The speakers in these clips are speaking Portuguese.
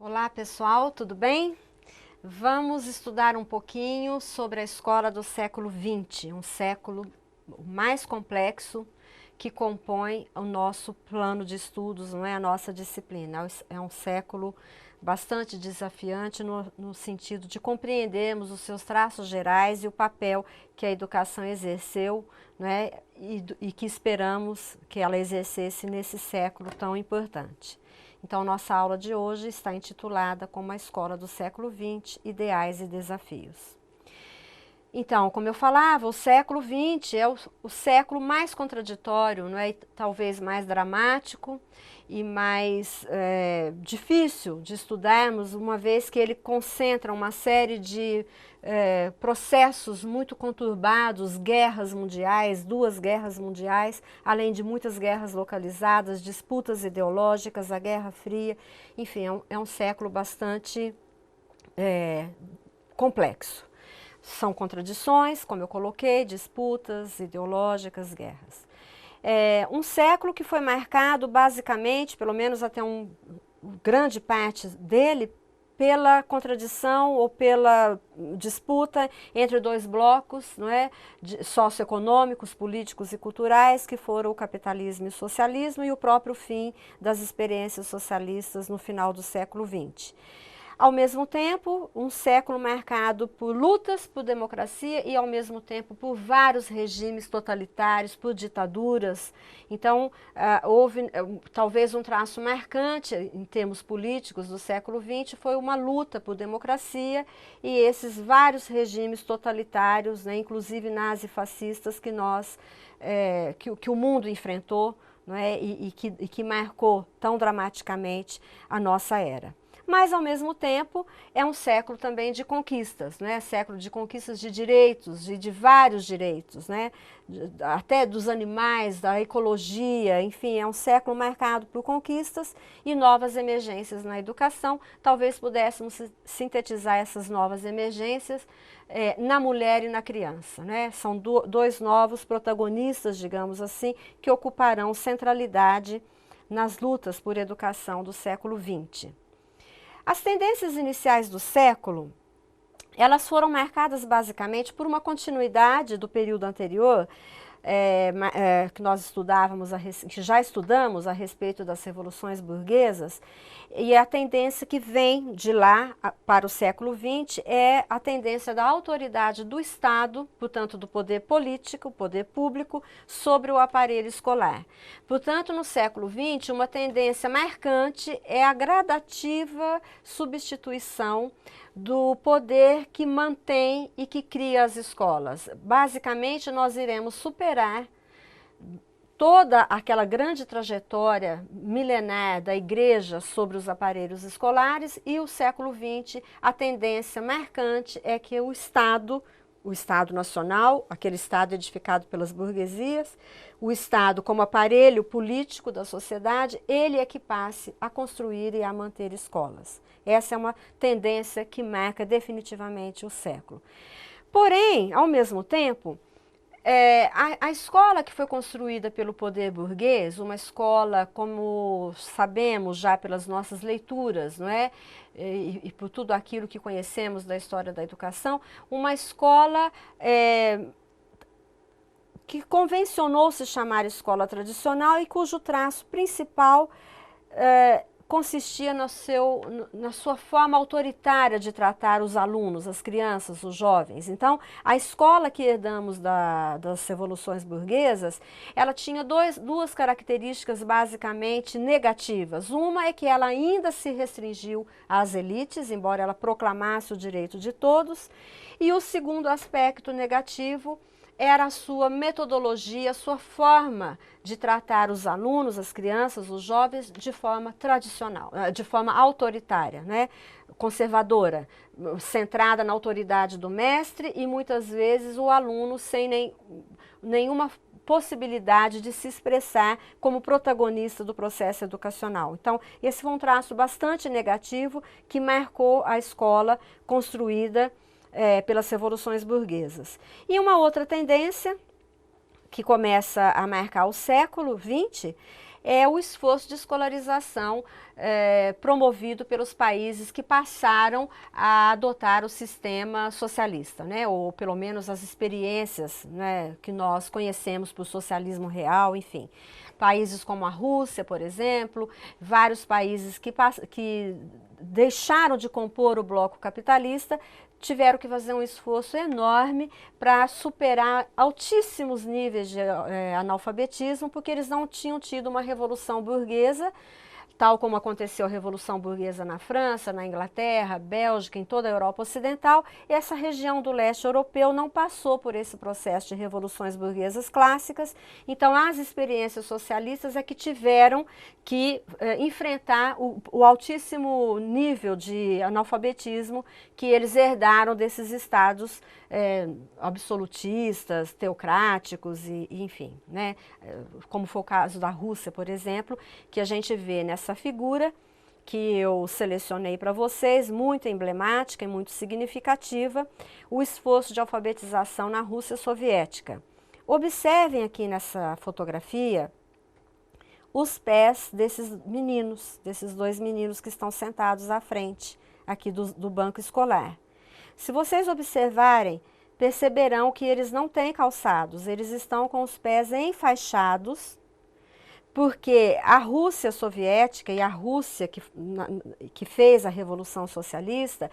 Olá pessoal, tudo bem? Vamos estudar um pouquinho sobre a escola do século XX, um século mais complexo que compõe o nosso plano de estudos, não é a nossa disciplina. É um século bastante desafiante no sentido de compreendermos os seus traços gerais e o papel que a educação exerceu, né, e que esperamos que ela exercesse nesse século tão importante. Então, nossa aula de hoje está intitulada como a Escola do Século XX, Ideais e Desafios. Então, como eu falava, o século XX é o século mais contraditório, não é? Talvez mais dramático e mais difícil de estudarmos, uma vez que ele concentra uma série de processos muito conturbados, guerras mundiais, 2 guerras mundiais, além de muitas guerras localizadas, disputas ideológicas, a Guerra Fria, enfim, é um século bastante complexo. São contradições, como eu coloquei, disputas ideológicas, guerras. Um século que foi marcado basicamente, pelo menos até grande parte dele, pela contradição ou pela disputa entre 2 blocos, não é, socioeconômicos, políticos e culturais, que foram o capitalismo e o socialismo, e o próprio fim das experiências socialistas no final do século XX. Ao mesmo tempo, um século marcado por lutas por democracia e, ao mesmo tempo, por vários regimes totalitários, por ditaduras. Então, houve talvez um traço marcante em termos políticos do século XX, foi uma luta por democracia e esses vários regimes totalitários, né, inclusive nazifascistas, que o mundo enfrentou, não é, e que marcou tão dramaticamente a nossa era. Mas, ao mesmo tempo, é um século também de conquistas, né? Século de conquistas de direitos, de vários direitos, né? Até dos animais, da ecologia, enfim, é um século marcado por conquistas e novas emergências na educação. Talvez pudéssemos sintetizar essas novas emergências na mulher e na criança, né? São 2 novos protagonistas, digamos assim, que ocuparão centralidade nas lutas por educação do século XX. As tendências iniciais do século, elas foram marcadas basicamente por uma continuidade do período anterior, que nós estudávamos, que já estudamos a respeito das revoluções burguesas, e a tendência que vem de lá para o século XX é a tendência da autoridade do Estado, portanto do poder político, poder público, sobre o aparelho escolar. Portanto, no século XX, uma tendência marcante é a gradativa substituição do poder que mantém e que cria as escolas. Basicamente, nós iremos superar toda aquela grande trajetória milenar da igreja sobre os aparelhos escolares e o século XX, a tendência marcante é que o Estado nacional, aquele Estado edificado pelas burguesias, o Estado como aparelho político da sociedade, ele é que passe a construir e a manter escolas. Essa é uma tendência que marca definitivamente o século. Porém, ao mesmo tempo, a escola que foi construída pelo poder burguês, uma escola, como sabemos já pelas nossas leituras, não é? E por tudo aquilo que conhecemos da história da educação, uma escola que convencionou se chamar escola tradicional e cujo traço principal consistia na sua forma autoritária de tratar os alunos, as crianças, os jovens. Então, a escola que herdamos das revoluções burguesas, ela tinha 2 características basicamente negativas. Uma é que ela ainda se restringiu às elites, embora ela proclamasse o direito de todos. E o segundo aspecto negativo era a sua metodologia, a sua forma de tratar os alunos, as crianças, os jovens de forma tradicional, de forma autoritária, né? Conservadora, centrada na autoridade do mestre e muitas vezes o aluno sem nenhuma possibilidade de se expressar como protagonista do processo educacional. Então, esse foi um traço bastante negativo que marcou a escola construída pelas revoluções burguesas. E uma outra tendência que começa a marcar o século XX é o esforço de escolarização promovido pelos países que passaram a adotar o sistema socialista, né? Ou pelo menos as experiências, né, que nós conhecemos por socialismo real, enfim. Países como a Rússia, por exemplo, vários países que deixaram de compor o bloco capitalista, tiveram que fazer um esforço enorme para superar altíssimos níveis de analfabetismo, porque eles não tinham tido uma revolução burguesa, tal como aconteceu a Revolução Burguesa na França, na Inglaterra, Bélgica, em toda a Europa Ocidental, e essa região do leste europeu não passou por esse processo de revoluções burguesas clássicas, então as experiências socialistas é que tiveram que enfrentar o altíssimo nível de analfabetismo que eles herdaram desses estados absolutistas, teocráticos e enfim, né? Como foi o caso da Rússia, por exemplo, que a gente vê nessa figura que eu selecionei para vocês, muito emblemática e muito significativa, o esforço de alfabetização na Rússia soviética. Observem aqui nessa fotografia os pés desses meninos, desses dois meninos que estão sentados à frente aqui do banco escolar. Se vocês observarem, perceberão que eles não têm calçados, eles estão com os pés enfaixados, porque a Rússia soviética e a Rússia que fez a Revolução Socialista,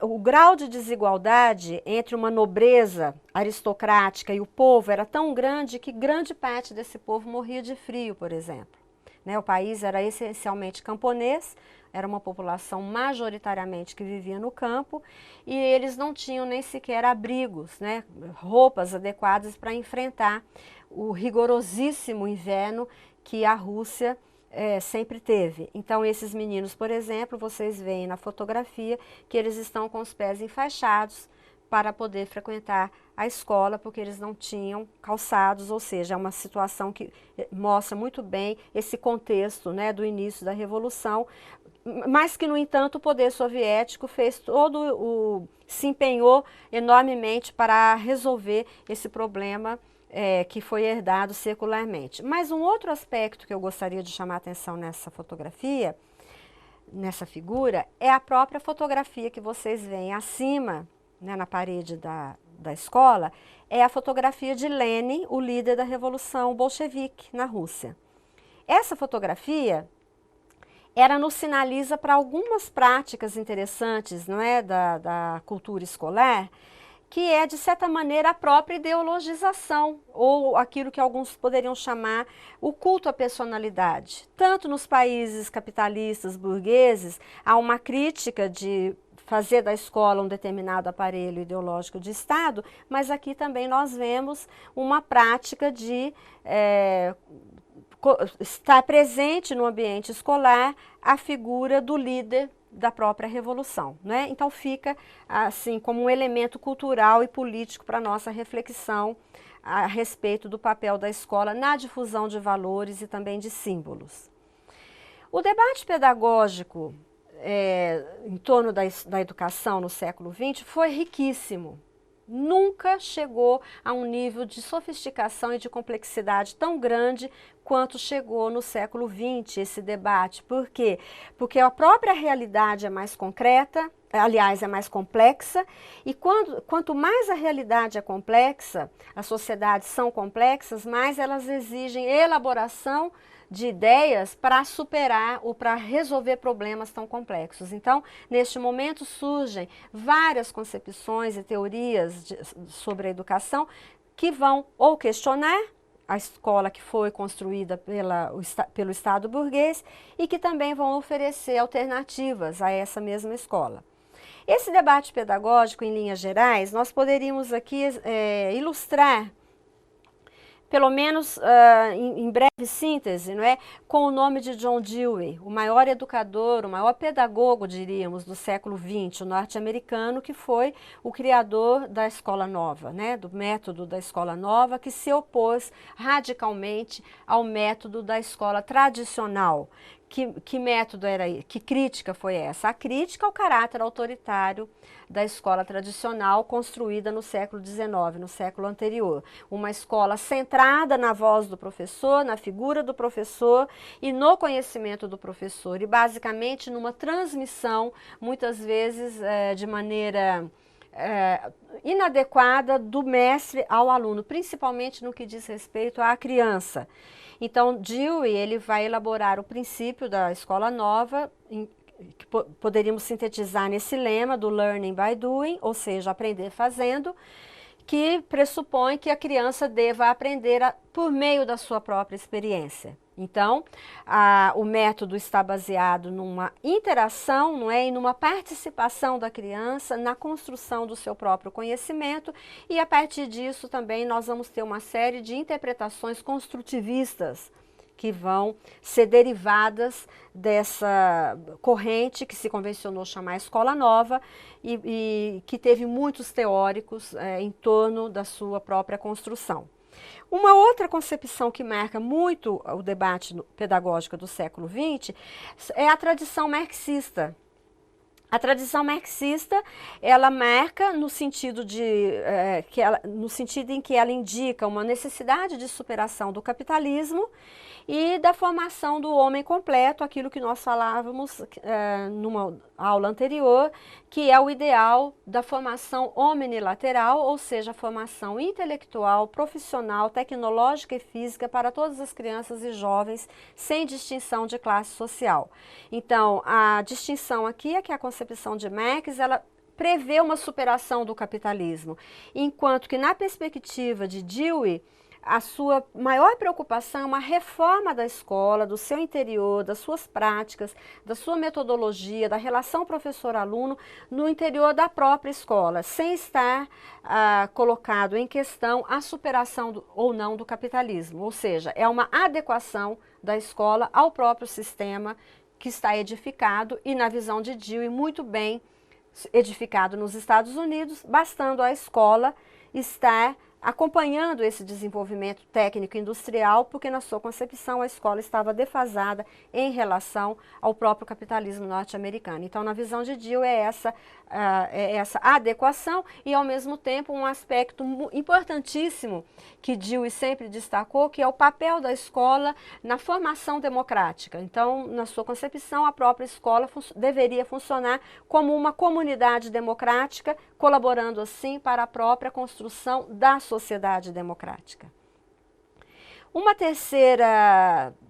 o grau de desigualdade entre uma nobreza aristocrática e o povo era tão grande que grande parte desse povo morria de frio, por exemplo. Né? O país era essencialmente camponês, era uma população majoritariamente que vivia no campo e eles não tinham nem sequer abrigos, né? Roupas adequadas para enfrentar o rigorosíssimo inverno que a Rússia sempre teve. Então esses meninos, por exemplo, vocês veem na fotografia que eles estão com os pés enfaixados para poder frequentar a escola, porque eles não tinham calçados, ou seja, é uma situação que mostra muito bem esse contexto, né, do início da Revolução, mas que, no entanto, o poder soviético se empenhou enormemente para resolver esse problema que foi herdado secularmente. Mas um outro aspecto que eu gostaria de chamar a atenção nessa fotografia, nessa figura, é a própria fotografia que vocês veem acima, né, na parede da escola, é a fotografia de Lenin, o líder da Revolução Bolchevique na Rússia. Essa fotografia nos sinaliza para algumas práticas interessantes, não é, da cultura escolar, que é, de certa maneira, a própria ideologização, ou aquilo que alguns poderiam chamar o culto à personalidade. Tanto nos países capitalistas burgueses, há uma crítica de fazer da escola um determinado aparelho ideológico de Estado, mas aqui também nós vemos uma prática de estar presente no ambiente escolar a figura do líder da própria revolução, né? Então fica assim como um elemento cultural e político para nossa reflexão a respeito do papel da escola na difusão de valores e também de símbolos. O debate pedagógico em torno da educação no século XX foi riquíssimo. Nunca chegou a um nível de sofisticação e de complexidade tão grande quanto chegou no século XX esse debate. Por quê? Porque a própria realidade é mais concreta, aliás, é mais complexa, e quanto mais a realidade é complexa, as sociedades são complexas, mais elas exigem elaboração de ideias para superar ou para resolver problemas tão complexos. Então, neste momento surgem várias concepções e teorias sobre a educação que vão ou questionar a escola que foi construída pelo Estado burguês e que também vão oferecer alternativas a essa mesma escola. Esse debate pedagógico, em linhas gerais, nós poderíamos aqui ilustrar, pelo menos em breve síntese, não é? Com o nome de John Dewey, o maior educador, o maior pedagogo, diríamos, do século XX, o norte-americano, que foi o criador da escola nova, né? Do método da escola nova, que se opôs radicalmente ao método da escola tradicional, Que método era esse? Que crítica foi essa? A crítica ao caráter autoritário da escola tradicional construída no século XIX, no século anterior. Uma escola centrada na voz do professor, na figura do professor e no conhecimento do professor. E basicamente numa transmissão, muitas vezes de maneira inadequada do mestre ao aluno, principalmente no que diz respeito à criança. Então, Dewey, ele vai elaborar o princípio da escola nova, que poderíamos sintetizar nesse lema do learning by doing, ou seja, aprender fazendo, que pressupõe que a criança deva aprender por meio da sua própria experiência. Então, o método está baseado numa interação, não é? E numa participação da criança na construção do seu próprio conhecimento, e a partir disso também nós vamos ter uma série de interpretações construtivistas que vão ser derivadas dessa corrente que se convencionou chamar Escola Nova e que teve muitos teóricos em torno da sua própria construção. Uma outra concepção que marca muito o debate pedagógico do século XX é a tradição marxista. A tradição marxista, ela marca no sentido em que ela indica uma necessidade de superação do capitalismo e da formação do homem completo, aquilo que nós falávamos numa aula anterior, que é o ideal da formação omnilateral, ou seja, a formação intelectual, profissional, tecnológica e física para todas as crianças e jovens, sem distinção de classe social. Então, a distinção aqui é que a concepção de Marx, ela prevê uma superação do capitalismo, enquanto que na perspectiva de Dewey, a sua maior preocupação é uma reforma da escola, do seu interior, das suas práticas, da sua metodologia, da relação professor-aluno no interior da própria escola, sem estar colocado em questão a superação ou não do capitalismo. Ou seja, é uma adequação da escola ao próprio sistema que está edificado e, na visão de Dewey, muito bem edificado nos Estados Unidos, bastando a escola estar acompanhando esse desenvolvimento técnico industrial, porque na sua concepção a escola estava defasada em relação ao próprio capitalismo norte-americano. Então, na visão de Dewey é essa adequação e, ao mesmo tempo, um aspecto importantíssimo que Dewey sempre destacou, que é o papel da escola na formação democrática. Então, na sua concepção, a própria escola deveria funcionar como uma comunidade democrática, colaborando assim para a própria construção da sociedade democrática.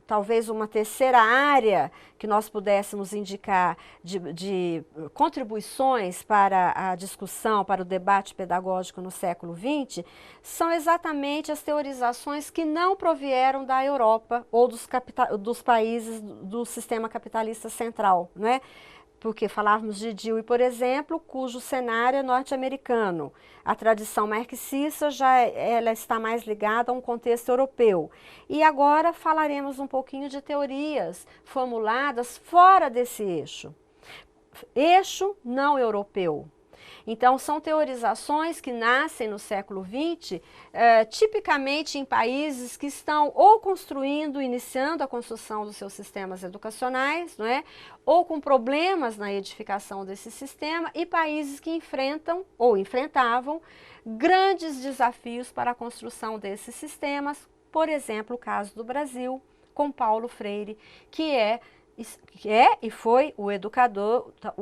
Talvez uma terceira área que nós pudéssemos indicar de contribuições para a discussão, para o debate pedagógico no século XX, são exatamente as teorizações que não provieram da Europa ou dos países do sistema capitalista central, não é? Porque falávamos de Dewey, por exemplo, cujo cenário é norte-americano. A tradição marxista ela está mais ligada a um contexto europeu. E agora falaremos um pouquinho de teorias formuladas fora desse eixo não europeu. Então, são teorizações que nascem no século XX, tipicamente em países que estão ou iniciando a construção dos seus sistemas educacionais, não é? Ou com problemas na edificação desse sistema, e países que enfrentam ou enfrentavam grandes desafios para a construção desses sistemas, por exemplo, o caso do Brasil, com Paulo Freire, que é e foi o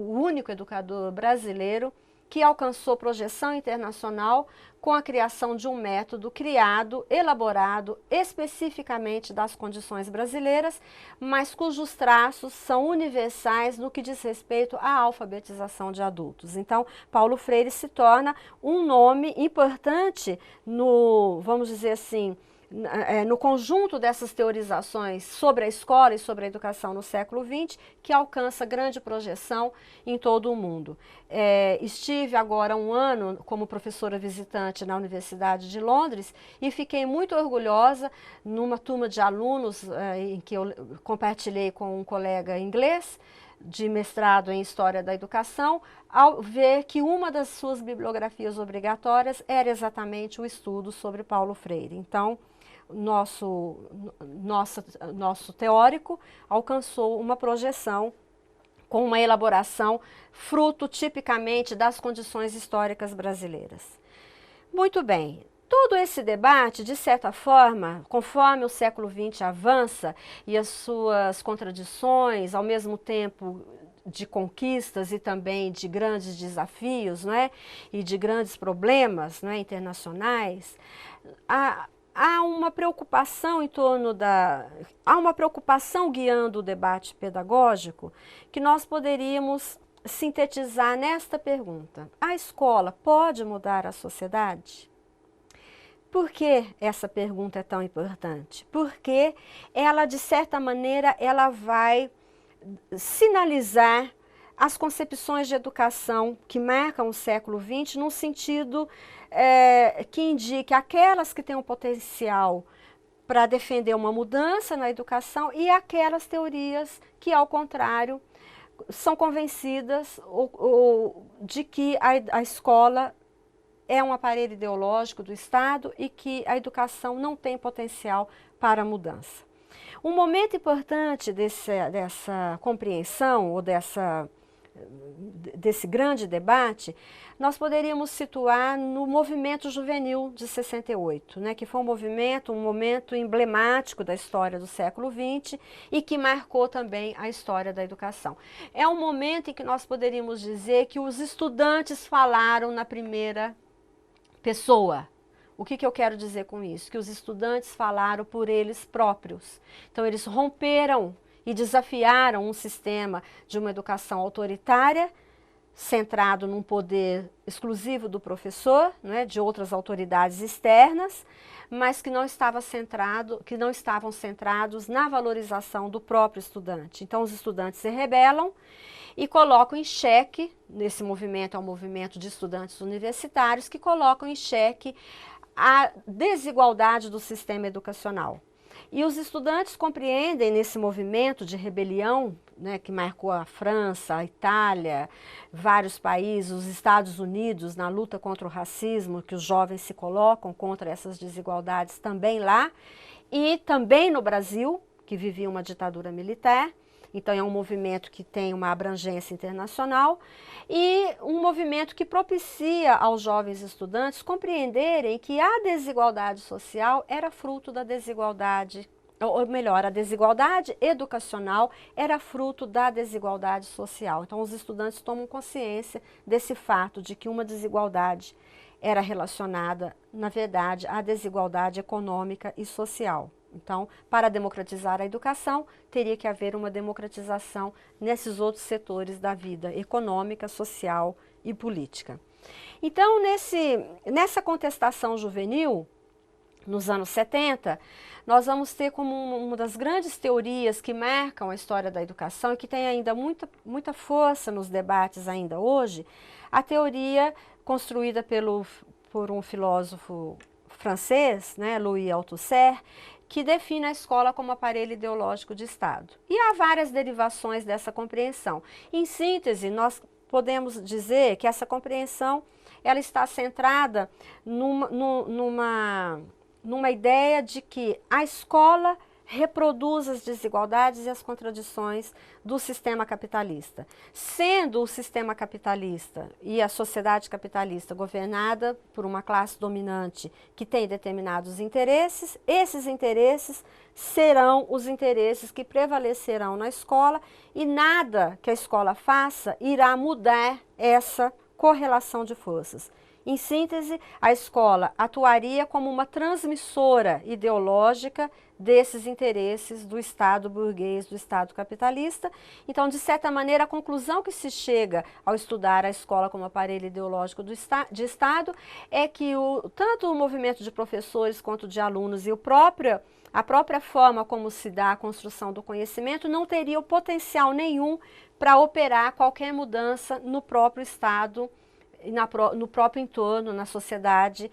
único educador brasileiro que alcançou projeção internacional com a criação de um método elaborado especificamente das condições brasileiras, mas cujos traços são universais no que diz respeito à alfabetização de adultos. Então, Paulo Freire se torna um nome importante vamos dizer assim, no conjunto dessas teorizações sobre a escola e sobre a educação no século XX, que alcança grande projeção em todo o mundo. Estive agora um ano como professora visitante na Universidade de Londres e fiquei muito orgulhosa numa turma de alunos em que eu compartilhei com um colega inglês de mestrado em História da Educação, ao ver que uma das suas bibliografias obrigatórias era exatamente o estudo sobre Paulo Freire. Então, nosso teórico alcançou uma projeção com uma elaboração fruto tipicamente das condições históricas brasileiras. Muito bem, todo esse debate, de certa forma, conforme o século XX avança e as suas contradições, ao mesmo tempo de conquistas e também de grandes desafios, não é? E de grandes problemas, não é? Internacionais, há uma preocupação em torno há uma preocupação guiando o debate pedagógico que nós poderíamos sintetizar nesta pergunta: a escola pode mudar a sociedade? Por que essa pergunta é tão importante? Porque ela, de certa maneira, ela vai sinalizar as concepções de educação que marcam o século XX num sentido que indique aquelas que têm um potencial para defender uma mudança na educação e aquelas teorias que, ao contrário, são convencidas de que a escola é um aparelho ideológico do Estado e que a educação não tem potencial para a mudança. Um momento importante dessa compreensão ou desse grande debate, nós poderíamos situar no movimento juvenil de 68, né, que foi um momento emblemático da história do século XX e que marcou também a história da educação. É um momento em que nós poderíamos dizer que os estudantes falaram na primeira pessoa. O que eu quero dizer com isso? Que os estudantes falaram por eles próprios. Então, eles romperam e desafiaram um sistema de uma educação autoritária, centrado num poder exclusivo do professor, né, de outras autoridades externas, mas que não estavam centrados na valorização do próprio estudante. Então, os estudantes se rebelam e colocam em xeque, nesse movimento, é um movimento de estudantes universitários, que colocam em xeque a desigualdade do sistema educacional. E os estudantes compreendem nesse movimento de rebelião, né, que marcou a França, a Itália, vários países, os Estados Unidos, na luta contra o racismo, que os jovens se colocam contra essas desigualdades também lá, e também no Brasil, que vivia uma ditadura militar. Então, é um movimento que tem uma abrangência internacional e um movimento que propicia aos jovens estudantes compreenderem que a desigualdade social era fruto da desigualdade, ou melhor, a desigualdade educacional era fruto da desigualdade social. Então, os estudantes tomam consciência desse fato de que uma desigualdade era relacionada, na verdade, à desigualdade econômica e social. Então, para democratizar a educação, teria que haver uma democratização nesses outros setores da vida econômica, social e política. Então, nessa contestação juvenil, nos anos 70, nós vamos ter como uma das grandes teorias que marcam a história da educação e que tem ainda muita força nos debates ainda hoje, a teoria construída por um filósofo francês, né, Louis Althusser, que define a escola como aparelho ideológico de Estado. E há várias derivações dessa compreensão. Em síntese, nós podemos dizer que essa compreensão ela está centrada numa ideia de que a escola reproduz as desigualdades e as contradições do sistema capitalista. Sendo o sistema capitalista e a sociedade capitalista governada por uma classe dominante que tem determinados interesses, esses interesses serão os interesses que prevalecerão na escola e nada que a escola faça irá mudar essa correlação de forças. Em síntese, a escola atuaria como uma transmissora ideológica desses interesses do Estado burguês, do Estado capitalista. Então, de certa maneira, a conclusão que se chega ao estudar a escola como aparelho ideológico de Estado é que tanto o movimento de professores quanto de alunos e a própria forma como se dá a construção do conhecimento não teria o potencial nenhum para operar qualquer mudança no próprio Estado, no próprio entorno, na sociedade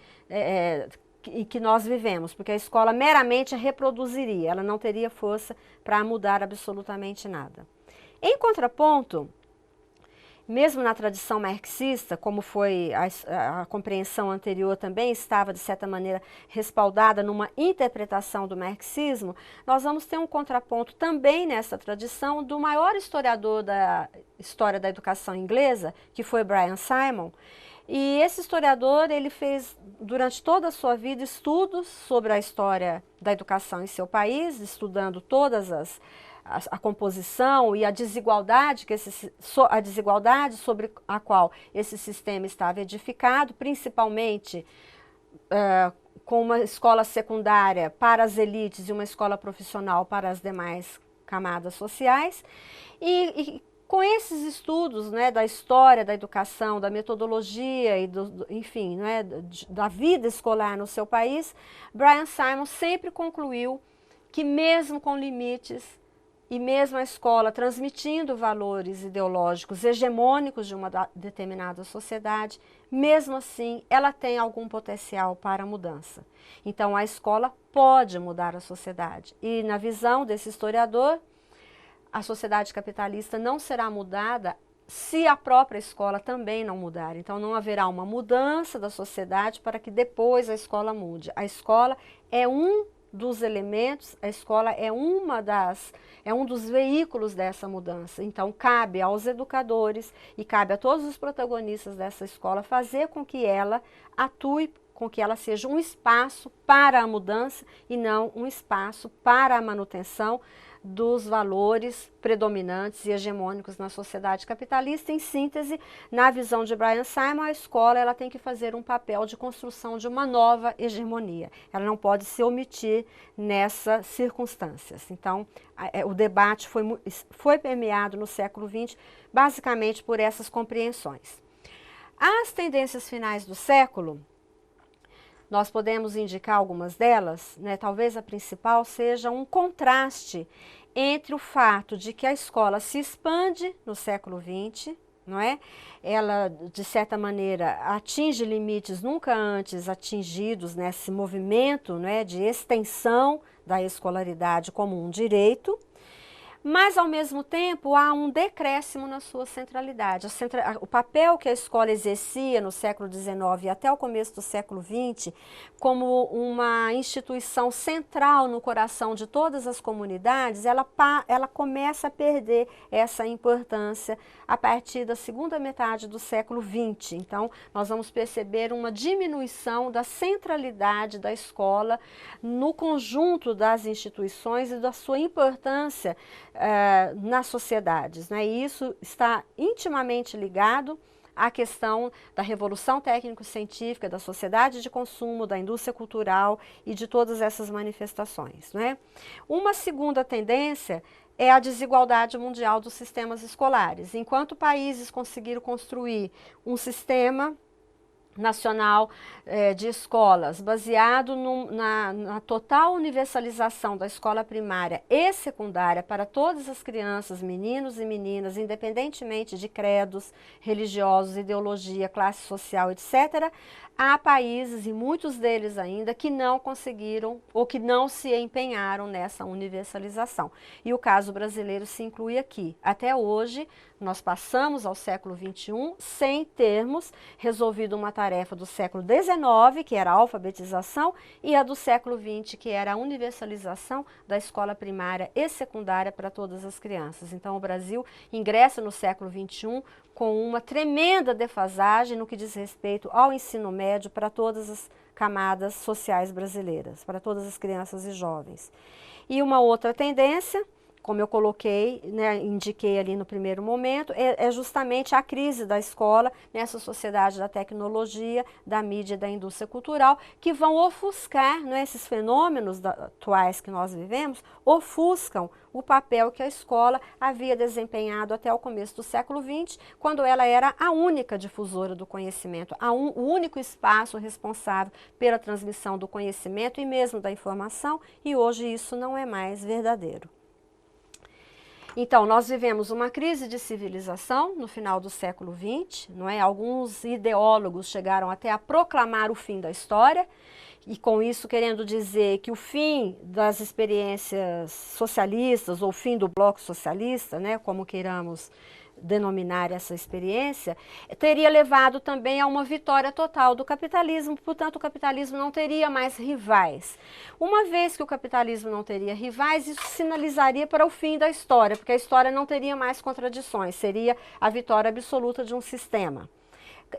em que nós vivemos, porque a escola meramente reproduziria, ela não teria força para mudar absolutamente nada. Em contraponto, mesmo na tradição marxista, como foi a compreensão anterior também estava, de certa maneira, respaldada numa interpretação do marxismo, nós vamos ter um contraponto também nessa tradição do maior historiador da história da educação inglesa, que foi Brian Simon. E esse historiador, ele fez, durante toda a sua vida, estudos sobre a história da educação em seu país, estudando todas a composição e a desigualdade, a desigualdade sobre a qual esse sistema estava edificado, principalmente com uma escola secundária para as elites e uma escola profissional para as demais camadas sociais. E com esses estudos, né, da história da educação, da metodologia e enfim, né, da vida escolar no seu país, Brian Simon sempre concluiu que mesmo com limites e mesmo a escola transmitindo valores ideológicos hegemônicos de uma determinada sociedade, mesmo assim ela tem algum potencial para a mudança. Então a escola pode mudar a sociedade. E na visão desse historiador, a sociedade capitalista não será mudada se a própria escola também não mudar. Então não haverá uma mudança da sociedade para que depois a escola mude. A escola é um dos elementos, a escola é um dos veículos dessa mudança. Então cabe aos educadores e cabe a todos os protagonistas dessa escola fazer com que ela atue, com que ela seja um espaço para a mudança e não um espaço para a manutenção dos valores predominantes e hegemônicos na sociedade capitalista. Em síntese, na visão de Brian Simon, a escola ela tem que fazer um papel de construção de uma nova hegemonia. Ela não pode se omitir nessas circunstâncias. Então, o debate foi permeado no século XX, basicamente por essas compreensões. As tendências finais do século, nós podemos indicar algumas delas, né? Talvez a principal seja um contraste entre o fato de que a escola se expande no século XX, não é? Ela, de certa maneira, atinge limites nunca antes atingidos nesse movimento, não é, de extensão da escolaridade como um direito, mas, ao mesmo tempo, há um decréscimo na sua centralidade. O papel que a escola exercia no século XIX e até o começo do século XX, como uma instituição central no coração de todas as comunidades, ela começa a perder essa importância a partir da segunda metade do século XX. Então, nós vamos perceber uma diminuição da centralidade da escola no conjunto das instituições e da sua importância nas sociedades, né? E isso está intimamente ligado à questão da revolução técnico-científica, da sociedade de consumo, da indústria cultural e de todas essas manifestações, né? Uma segunda tendência é a desigualdade mundial dos sistemas escolares. Enquanto países conseguiram construir um sistema nacional de escolas, baseado na total universalização da escola primária e secundária para todas as crianças, meninos e meninas, independentemente de credos religiosos, ideologia, classe social, etc., há países, e muitos deles ainda, que não conseguiram ou que não se empenharam nessa universalização. E o caso brasileiro se inclui aqui. Até hoje, nós passamos ao século XXI sem termos resolvido uma tarefa do século XIX, que era a alfabetização, e a do século XX, que era a universalização da escola primária e secundária para todas as crianças. Então, o Brasil ingressa no século XXI com uma tremenda defasagem no que diz respeito ao ensino médio para todas as camadas sociais brasileiras, para todas as crianças e jovens. E uma outra tendência, como eu coloquei, né, indiquei ali no primeiro momento, é justamente a crise da escola nessa sociedade da tecnologia, da mídia e da indústria cultural, que vão ofuscar, né, esses fenômenos atuais que nós vivemos, ofuscam o papel que a escola havia desempenhado até o começo do século XX, quando ela era a única difusora do conhecimento, o único espaço responsável pela transmissão do conhecimento e mesmo da informação, e hoje isso não é mais verdadeiro. Então, nós vivemos uma crise de civilização no final do século XX, não é? Alguns ideólogos chegaram até a proclamar o fim da história, e com isso querendo dizer que o fim das experiências socialistas, ou o fim do bloco socialista, né, como queiramos denominar essa experiência, teria levado também a uma vitória total do capitalismo, portanto o capitalismo não teria mais rivais. Uma vez que o capitalismo não teria rivais, isso sinalizaria para o fim da história, porque a história não teria mais contradições, seria a vitória absoluta de um sistema.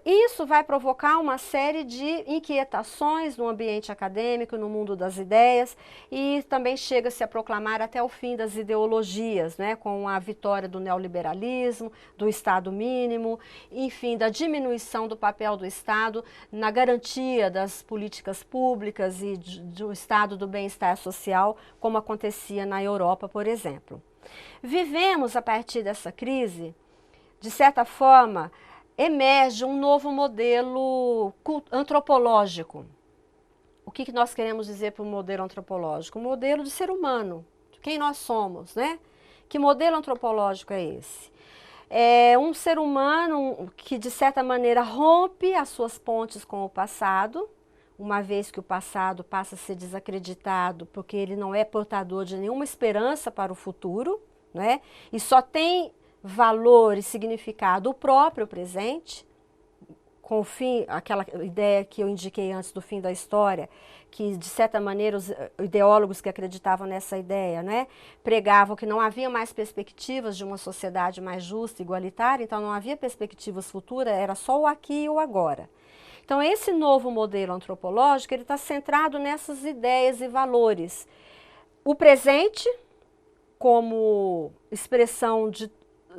Isso vai provocar uma série de inquietações no ambiente acadêmico, no mundo das ideias, e também chega-se a proclamar até o fim das ideologias, né, com a vitória do neoliberalismo, do Estado mínimo, enfim, da diminuição do papel do Estado na garantia das políticas públicas e do estado do bem-estar social, como acontecia na Europa, por exemplo. Vivemos, a partir dessa crise, de certa forma, emerge um novo modelo antropológico. O que nós queremos dizer por modelo antropológico? Um modelo de ser humano, de quem nós somos, né? Que modelo antropológico é esse? É um ser humano que, de certa maneira, rompe as suas pontes com o passado, uma vez que o passado passa a ser desacreditado, porque ele não é portador de nenhuma esperança para o futuro, né? E só tem valor e significado o próprio presente, com o fim, aquela ideia que eu indiquei antes do fim da história, que de certa maneira os ideólogos que acreditavam nessa ideia, né, pregavam que não havia mais perspectivas de uma sociedade mais justa, igualitária, então não havia perspectivas futuras, era só o aqui e o agora. Então esse novo modelo antropológico, ele está centrado nessas ideias e valores. O presente como expressão de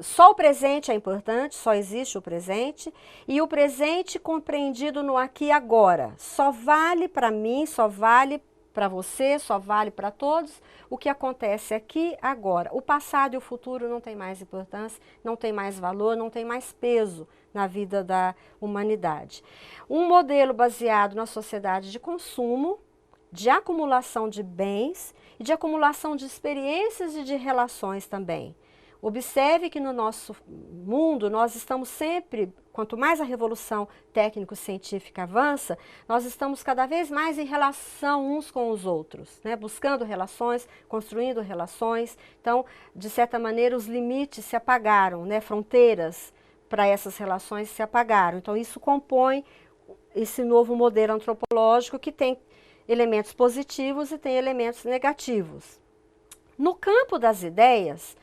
só o presente é importante, só existe o presente, e o presente compreendido no aqui e agora. Só vale para mim, só vale para você, só vale para todos o que acontece aqui agora. O passado e o futuro não tem mais importância, não tem mais valor, não tem mais peso na vida da humanidade. Um modelo baseado na sociedade de consumo, de acumulação de bens e de acumulação de experiências e de relações também. Observe que no nosso mundo nós estamos sempre, quanto mais a revolução técnico-científica avança, nós estamos cada vez mais em relação uns com os outros, né? Buscando relações, construindo relações. Então, de certa maneira, os limites se apagaram, né? Fronteiras para essas relações se apagaram. Então, isso compõe esse novo modelo antropológico que tem elementos positivos e tem elementos negativos. No campo das ideias,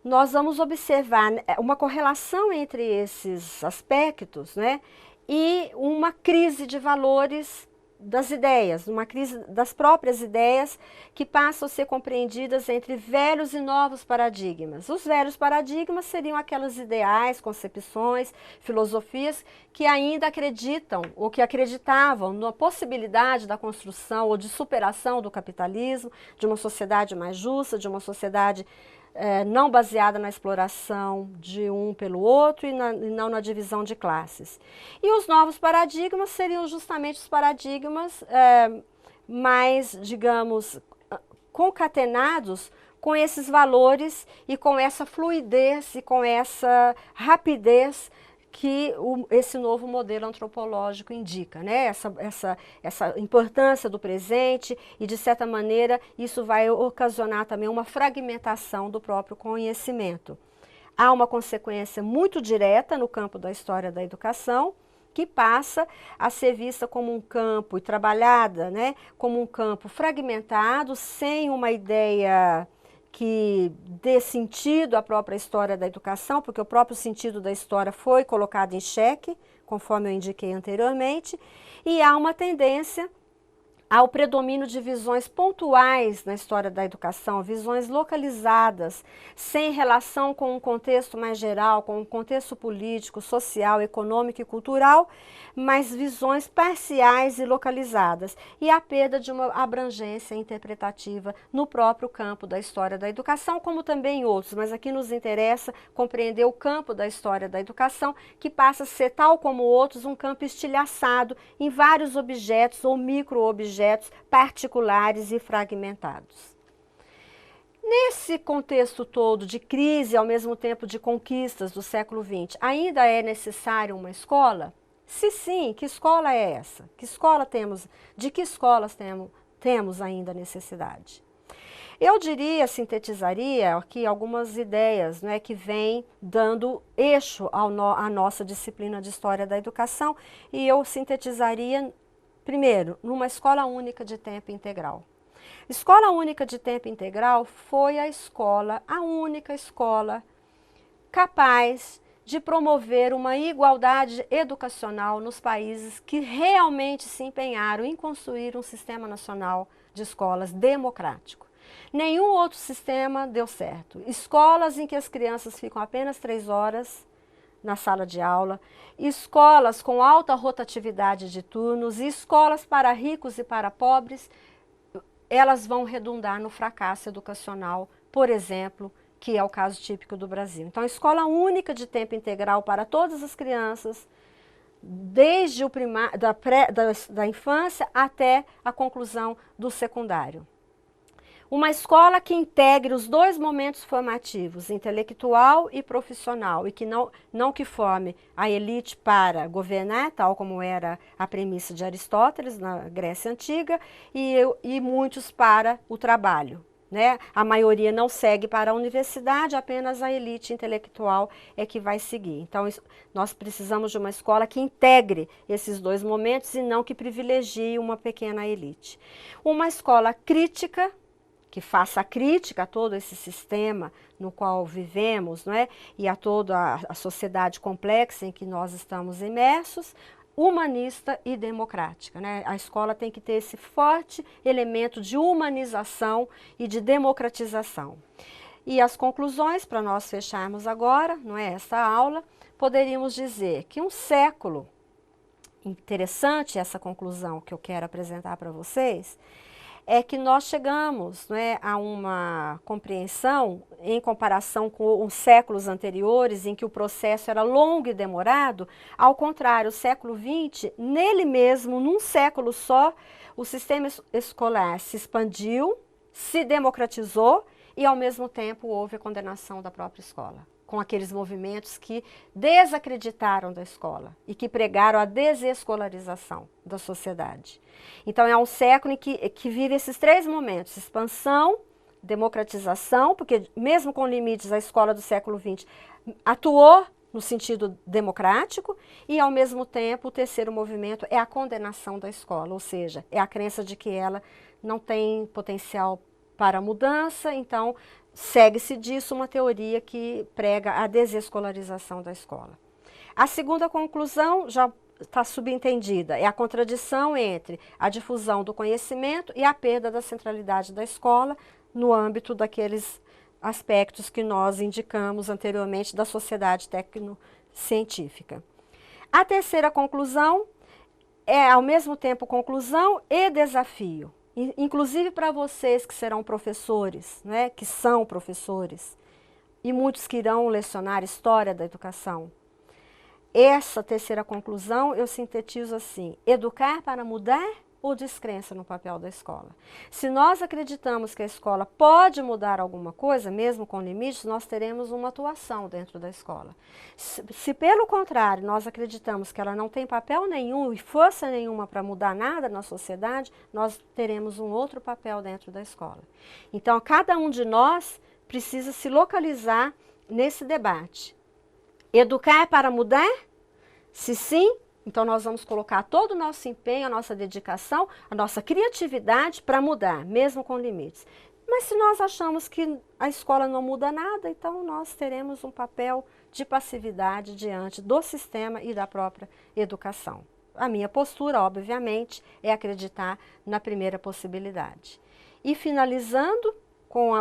nós vamos observar uma correlação entre esses aspectos, né, e uma crise de valores das ideias, uma crise das próprias ideias que passam a ser compreendidas entre velhos e novos paradigmas. Os velhos paradigmas seriam aquelas ideais, concepções, filosofias que ainda acreditam ou que acreditavam na possibilidade da construção ou de superação do capitalismo, de uma sociedade mais justa, de uma sociedade não baseada na exploração de um pelo outro e não na divisão de classes. E os novos paradigmas seriam justamente os paradigmas mais, digamos, concatenados com esses valores e com essa fluidez e com essa rapidez que esse novo modelo antropológico indica, né? Essa importância do presente e, de certa maneira, isso vai ocasionar também uma fragmentação do próprio conhecimento. Há uma consequência muito direta no campo da história da educação, que passa a ser vista como um campo e trabalhada, né, como um campo fragmentado, sem uma ideia que dê sentido à própria história da educação, porque o próprio sentido da história foi colocado em xeque, conforme eu indiquei anteriormente, e há uma tendência ao predomínio de visões pontuais na história da educação, visões localizadas, sem relação com um contexto mais geral, com um contexto político, social, econômico e cultural, mas visões parciais e localizadas, e a perda de uma abrangência interpretativa no próprio campo da história da educação, como também em outros, mas aqui nos interessa compreender o campo da história da educação, que passa a ser, tal como outros, um campo estilhaçado em vários objetos ou micro-objetos particulares e fragmentados. Nesse contexto todo de crise, ao mesmo tempo de conquistas do século XX, ainda é necessário uma escola? Se sim, que escola é essa? Que escola temos? De que escolas temos ainda necessidade? Eu diria, sintetizaria aqui algumas ideias, né, que vêm dando eixo à nossa disciplina de História da Educação, e eu sintetizaria, primeiro, numa escola única de tempo integral. Escola única de tempo integral foi a única escola capaz de promover uma igualdade educacional nos países que realmente se empenharam em construir um sistema nacional de escolas democrático. Nenhum outro sistema deu certo. Escolas em que as crianças ficam apenas 3 horas na sala de aula, escolas com alta rotatividade de turnos, escolas para ricos e para pobres, elas vão redundar no fracasso educacional, por exemplo, que é o caso típico do Brasil. Então, a escola única de tempo integral para todas as crianças, desde da infância até a conclusão do secundário. Uma escola que integre os dois momentos formativos, intelectual e profissional, e que não que forme a elite para governar, tal como era a premissa de Aristóteles na Grécia Antiga, e muitos para o trabalho. Né? A maioria não segue para a universidade, apenas a elite intelectual é que vai seguir. Então, nós precisamos de uma escola que integre esses dois momentos e não que privilegie uma pequena elite. Uma escola crítica, que faça crítica a todo esse sistema no qual vivemos, não é? E a toda a sociedade complexa em que nós estamos imersos, humanista e democrática, né? A escola tem que ter esse forte elemento de humanização e de democratização. E as conclusões, para nós fecharmos agora, não é, essa aula, poderíamos dizer que um século, interessante essa conclusão que eu quero apresentar para vocês, é que nós chegamos, né, a uma compreensão, em comparação com os séculos anteriores, em que o processo era longo e demorado. Ao contrário, o século XX, nele mesmo, num século só, o sistema escolar se expandiu, se democratizou e, ao mesmo tempo, houve a condenação da própria escola, com aqueles movimentos que desacreditaram da escola e que pregaram a desescolarização da sociedade. Então, é um século em que vive esses três momentos: expansão, democratização, porque mesmo com limites a escola do século XX atuou no sentido democrático, e ao mesmo tempo o terceiro movimento é a condenação da escola, ou seja, é a crença de que ela não tem potencial para mudança. Então, segue-se disso uma teoria que prega a desescolarização da escola. A segunda conclusão já está subentendida, é a contradição entre a difusão do conhecimento e a perda da centralidade da escola no âmbito daqueles aspectos que nós indicamos anteriormente da sociedade tecnocientífica. A terceira conclusão é, ao mesmo tempo, conclusão e desafio. Inclusive para vocês que serão professores, né, que são professores, e muitos que irão lecionar História da Educação. Essa terceira conclusão eu sintetizo assim: educar para mudar ou descrença no papel da escola. Se nós acreditamos que a escola pode mudar alguma coisa, mesmo com limites, nós teremos uma atuação dentro da escola. Se pelo contrário, nós acreditamos que ela não tem papel nenhum e força nenhuma para mudar nada na sociedade, nós teremos um outro papel dentro da escola. Então, cada um de nós precisa se localizar nesse debate. Educar para mudar? Se sim, então nós vamos colocar todo o nosso empenho, a nossa dedicação, a nossa criatividade para mudar, mesmo com limites. Mas se nós achamos que a escola não muda nada, então nós teremos um papel de passividade diante do sistema e da própria educação. A minha postura, obviamente, é acreditar na primeira possibilidade. E finalizando com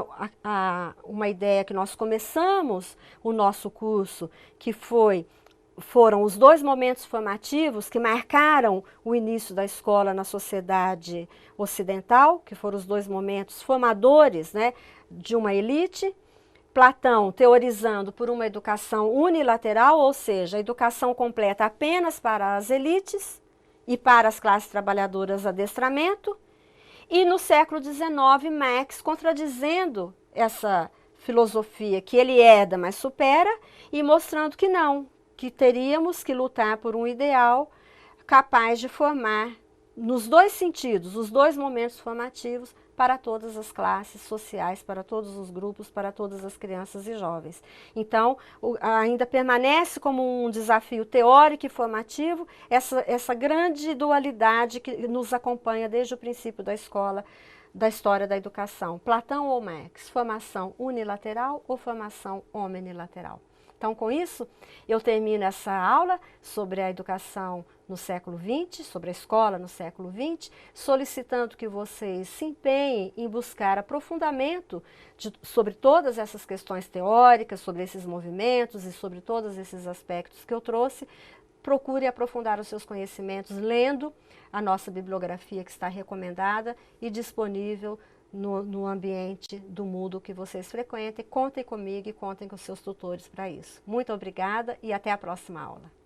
uma ideia que nós começamos o nosso curso, que foram os dois momentos formativos que marcaram o início da escola na sociedade ocidental, que foram os dois momentos formadores, né, de uma elite. Platão teorizando por uma educação unilateral, ou seja, a educação completa apenas para as elites e para as classes trabalhadoras adestramento. E no século XIX, Marx contradizendo essa filosofia que ele herda, mas supera, e mostrando que não, que teríamos que lutar por um ideal capaz de formar, nos dois sentidos, os dois momentos formativos, para todas as classes sociais, para todos os grupos, para todas as crianças e jovens. Então, ainda permanece como um desafio teórico e formativo essa grande dualidade que nos acompanha desde o princípio da escola, da história da educação. Platão ou Marx, formação unilateral ou formação omnilateral. Então, com isso, eu termino essa aula sobre a educação no século XX, sobre a escola no século XX, solicitando que vocês se empenhem em buscar aprofundamento sobre todas essas questões teóricas, sobre esses movimentos e sobre todos esses aspectos que eu trouxe. Procure aprofundar os seus conhecimentos lendo a nossa bibliografia que está recomendada e disponível no ambiente do Moodle que vocês frequentem. Contem comigo e contem com seus tutores para isso. Muito obrigada e até a próxima aula.